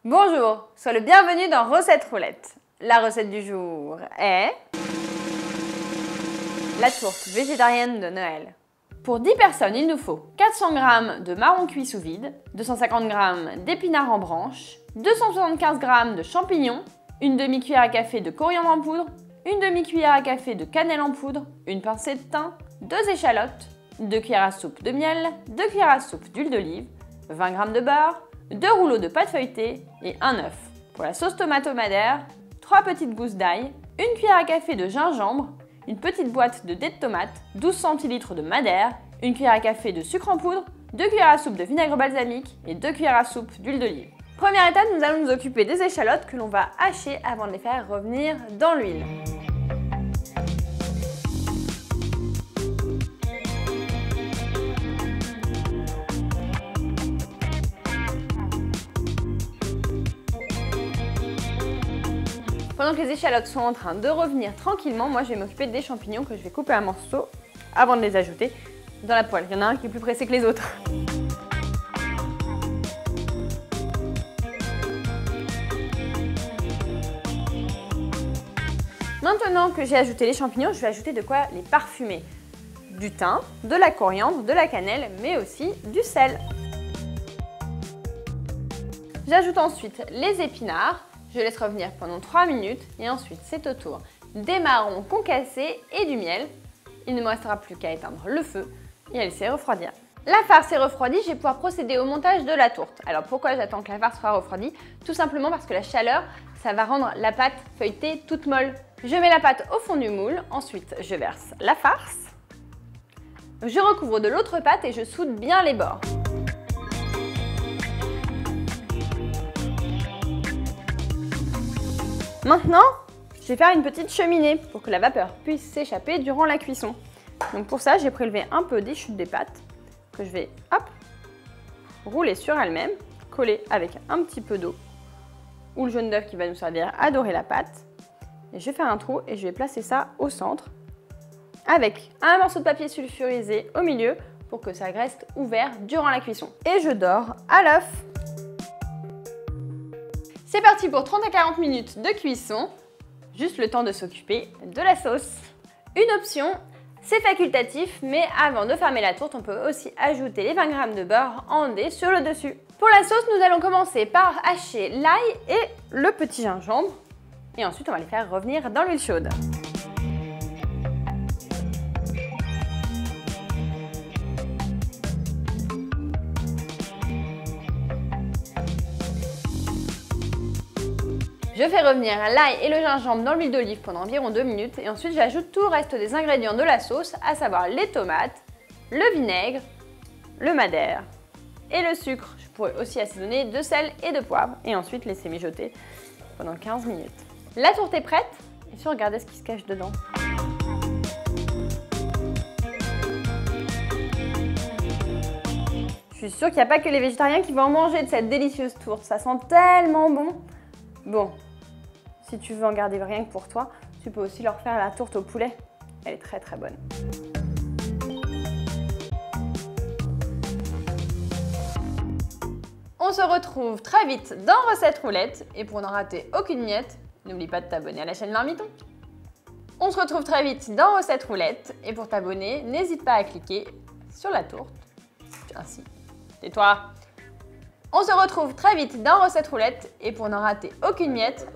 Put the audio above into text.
Bonjour, sois le bienvenu dans Recette Roulette. La recette du jour est la tourte végétarienne de Noël. Pour 10 personnes, il nous faut 400 g de marron cuit sous vide, 250 g d'épinards en branches, 275 g de champignons, une demi-cuillère à café de coriandre en poudre, une demi-cuillère à café de cannelle en poudre, une pincée de thym, 2 échalotes, 2 cuillères à soupe de miel, 2 cuillères à soupe d'huile d'olive, 20 g de beurre, 2 rouleaux de pâte feuilletée et un œuf. Pour la sauce tomate madère, 3 petites gousses d'ail, une cuillère à café de gingembre, une petite boîte de dés de tomate, 12 centilitres de madère, une cuillère à café de sucre en poudre, 2 cuillères à soupe de vinaigre balsamique et 2 cuillères à soupe d'huile d'olive. Première étape, nous allons nous occuper des échalotes que l'on va hacher avant de les faire revenir dans l'huile. Pendant que les échalotes sont en train de revenir tranquillement, moi je vais m'occuper des champignons que je vais couper en morceaux avant de les ajouter dans la poêle. Il y en a un qui est plus pressé que les autres. Maintenant que j'ai ajouté les champignons, je vais ajouter de quoi les parfumer. Du thym, de la coriandre, de la cannelle, mais aussi du sel. J'ajoute ensuite les épinards. Je laisse revenir pendant 3 minutes et ensuite c'est au tour des marrons concassés et du miel. Il ne me restera plus qu'à éteindre le feu et à laisser refroidir. La farce est refroidie, je vais pouvoir procéder au montage de la tourte. Alors pourquoi j'attends que la farce soit refroidie? Tout simplement parce que la chaleur, ça va rendre la pâte feuilletée toute molle. Je mets la pâte au fond du moule, ensuite je verse la farce. Je recouvre de l'autre pâte et je soude bien les bords. Maintenant, je vais faire une petite cheminée pour que la vapeur puisse s'échapper durant la cuisson. Donc pour ça, j'ai prélevé un peu des chutes des pâtes que je vais rouler sur elle-même, coller avec un petit peu d'eau ou le jaune d'œuf qui va nous servir à dorer la pâte. Et je vais faire un trou et je vais placer ça au centre avec un morceau de papier sulfurisé au milieu pour que ça reste ouvert durant la cuisson. Et je dore à l'œuf. C'est parti pour 30 à 40 minutes de cuisson, juste le temps de s'occuper de la sauce. Une option, c'est facultatif, mais avant de fermer la tourte, on peut aussi ajouter les 20 g de beurre en dés sur le dessus. Pour la sauce, nous allons commencer par hacher l'ail et le petit gingembre, et ensuite on va les faire revenir dans l'huile chaude. Je fais revenir l'ail et le gingembre dans l'huile d'olive pendant environ 2 minutes et ensuite j'ajoute tout le reste des ingrédients de la sauce, à savoir les tomates, le vinaigre, le madère et le sucre. Je pourrais aussi assaisonner de sel et de poivre et ensuite laisser mijoter pendant 15 minutes. La tourte est prête et puis regardez ce qui se cache dedans. Je suis sûre qu'il n'y a pas que les végétariens qui vont en manger de cette délicieuse tourte, ça sent tellement bon. Bon, si tu veux en garder rien que pour toi, tu peux aussi leur faire la tourte au poulet. Elle est très très bonne. On se retrouve très vite dans Recette Roulette et pour n'en rater aucune miette, n'oublie pas de t'abonner à la chaîne Marmiton. On se retrouve très vite dans Recette Roulette et pour t'abonner, n'hésite pas à cliquer sur la tourte. Ainsi, tais-toi. On se retrouve très vite dans Recette Roulette et pour n'en rater aucune miette,